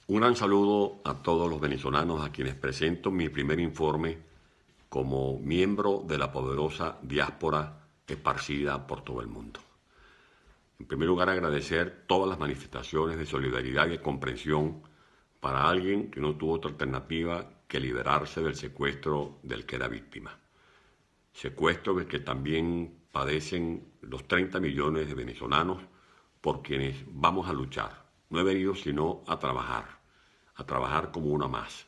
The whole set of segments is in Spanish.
Un gran saludo a todos los venezolanos a quienes presento mi primer informe como miembro de la poderosa diáspora esparcida por todo el mundo. En primer lugar, agradecer todas las manifestaciones de solidaridad y de comprensión para alguien que no tuvo otra alternativa que liberarse del secuestro del que era víctima. Secuestro del que también padecen los 30 millones de venezolanos por quienes vamos a luchar. No he venido sino a trabajar como uno más,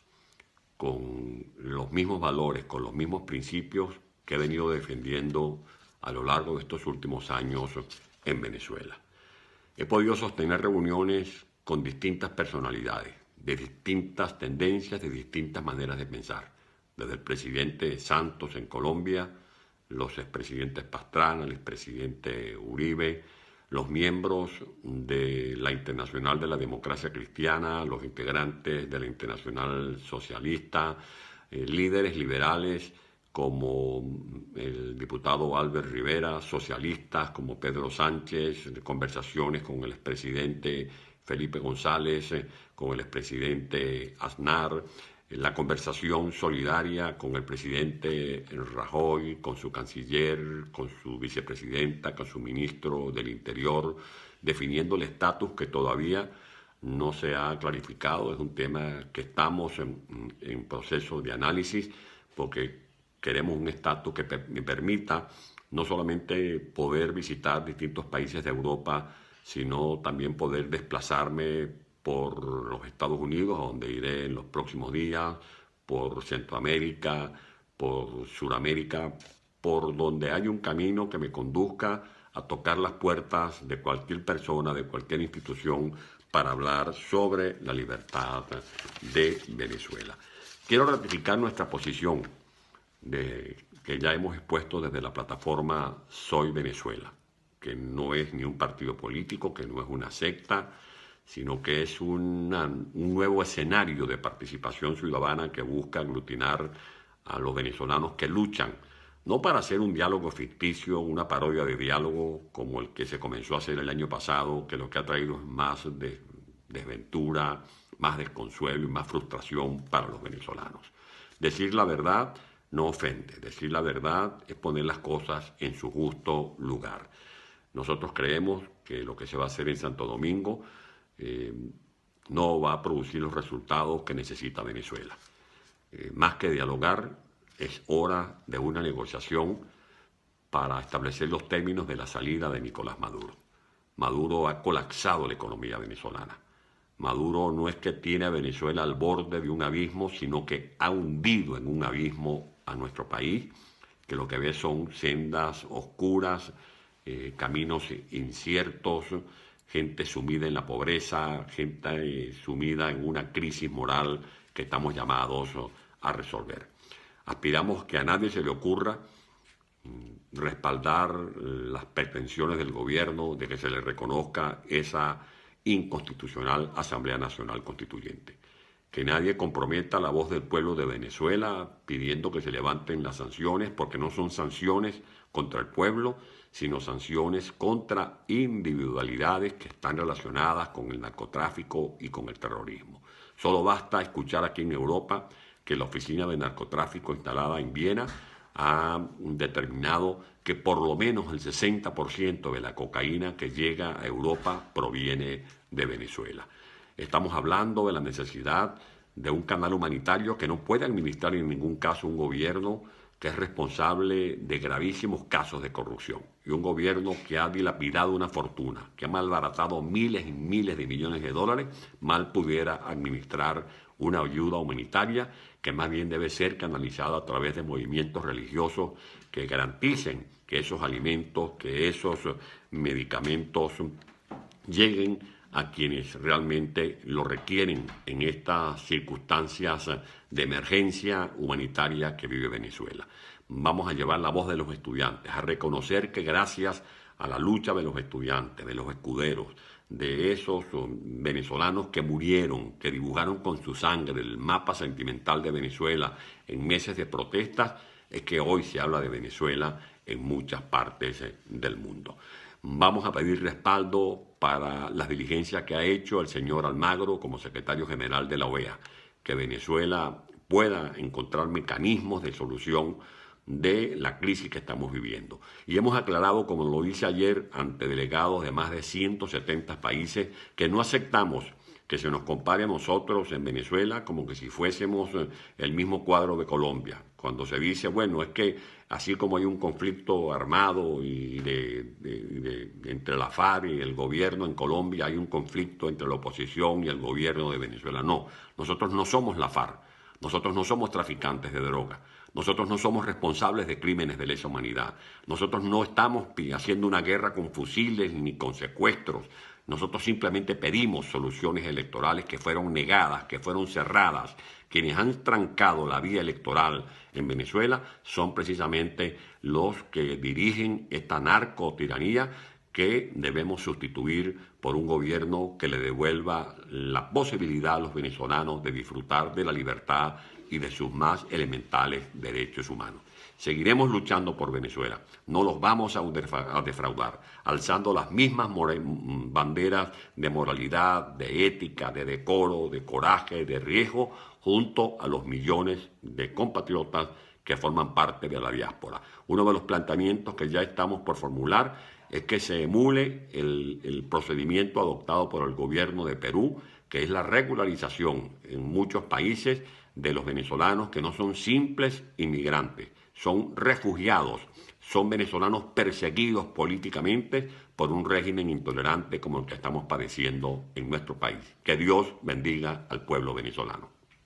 con los mismos valores, con los mismos principios que he venido defendiendo a lo largo de estos últimos años en Venezuela. He podido sostener reuniones con distintas personalidades, de distintas tendencias, de distintas maneras de pensar, desde el presidente Santos en Colombia, los expresidentes Pastrana, el expresidente Uribe, los miembros de la Internacional de la Democracia Cristiana, los integrantes de la Internacional Socialista, líderes liberales como el diputado Albert Rivera, socialistas como Pedro Sánchez, conversaciones con el expresidente Felipe González, con el expresidente Aznar, la conversación solidaria con el presidente Rajoy, con su canciller, con su vicepresidenta, con su ministro del Interior, definiendo el estatus que todavía no se ha clarificado. Es un tema que estamos en proceso de análisis porque queremos un estatus que me permita no solamente poder visitar distintos países de Europa, sino también poder desplazarme por los Estados Unidos, a donde iré en los próximos días, por Centroamérica, por Suramérica, por donde hay un camino que me conduzca a tocar las puertas de cualquier persona, de cualquier institución, para hablar sobre la libertad de Venezuela. Quiero ratificar nuestra posición que ya hemos expuesto desde la plataforma Soy Venezuela, que no es ni un partido político, que no es una secta, sino que es un nuevo escenario de participación ciudadana que busca aglutinar a los venezolanos que luchan, no para hacer un diálogo ficticio, una parodia de diálogo como el que se comenzó a hacer el año pasado, que lo que ha traído es más desventura, más desconsuelo y más frustración para los venezolanos. Decir la verdad no ofende, decir la verdad es poner las cosas en su justo lugar. Nosotros creemos que lo que se va a hacer en Santo Domingo no va a producir los resultados que necesita Venezuela. Más que dialogar, es hora de una negociación para establecer los términos de la salida de Nicolás Maduro. Maduro ha colapsado la economía venezolana. Maduro no es que tiene a Venezuela al borde de un abismo, sino que ha hundido en un abismo a nuestro país, que lo que ve son sendas oscuras, caminos inciertos, gente sumida en la pobreza, gente sumida en una crisis moral que estamos llamados a resolver. Aspiramos que a nadie se le ocurra respaldar las pretensiones del gobierno de que se le reconozca esa inconstitucional Asamblea Nacional Constituyente. Que nadie comprometa la voz del pueblo de Venezuela pidiendo que se levanten las sanciones, porque no son sanciones contra el pueblo, sino sanciones contra individualidades que están relacionadas con el narcotráfico y con el terrorismo. Solo basta escuchar aquí en Europa que la oficina de narcotráfico instalada en Viena ha determinado que por lo menos el 60% de la cocaína que llega a Europa proviene de Venezuela. Estamos hablando de la necesidad de un canal humanitario que no puede administrar en ningún caso un gobierno que es responsable de gravísimos casos de corrupción y un gobierno que ha dilapidado una fortuna, que ha malbaratado miles y miles de millones de dólares, mal pudiera administrar una ayuda humanitaria que más bien debe ser canalizada a través de movimientos religiosos que garanticen que esos alimentos, que esos medicamentos lleguen a quienes realmente lo requieren en estas circunstancias de emergencia humanitaria que vive Venezuela. Vamos a llevar la voz de los estudiantes, a reconocer que gracias a la lucha de los estudiantes, de los escuderos, de esos venezolanos que murieron, que dibujaron con su sangre el mapa sentimental de Venezuela en meses de protestas, es que hoy se habla de Venezuela en muchas partes del mundo. Vamos a pedir respaldo para las diligencias que ha hecho el señor Almagro como secretario general de la OEA, que Venezuela pueda encontrar mecanismos de solución de la crisis que estamos viviendo. Y hemos aclarado, como lo hice ayer, ante delegados de más de 170 países, que no aceptamos que se nos compare a nosotros en Venezuela como que si fuésemos el mismo cuadro de Colombia. Cuando se dice, bueno, es que así como hay un conflicto armado entre la FARC y el gobierno en Colombia, hay un conflicto entre la oposición y el gobierno de Venezuela. No, nosotros no somos la FARC, nosotros no somos traficantes de droga. Nosotros no somos responsables de crímenes de lesa humanidad. Nosotros no estamos haciendo una guerra con fusiles ni con secuestros. Nosotros simplemente pedimos soluciones electorales que fueron negadas, que fueron cerradas. Quienes han trancado la vía electoral en Venezuela son precisamente los que dirigen esta narcotiranía que debemos sustituir por un gobierno que le devuelva la posibilidad a los venezolanos de disfrutar de la libertad y de sus más elementales derechos humanos. Seguiremos luchando por Venezuela, no los vamos a defraudar, alzando las mismas banderas de moralidad, de ética, de decoro, de coraje, de riesgo, junto a los millones de compatriotas que forman parte de la diáspora. Uno de los planteamientos que ya estamos por formular es que se emule el procedimiento adoptado por el gobierno de Perú, que es la regularización en muchos países de los venezolanos que no son simples inmigrantes, son refugiados, son venezolanos perseguidos políticamente por un régimen intolerante como el que estamos padeciendo en nuestro país. Que Dios bendiga al pueblo venezolano.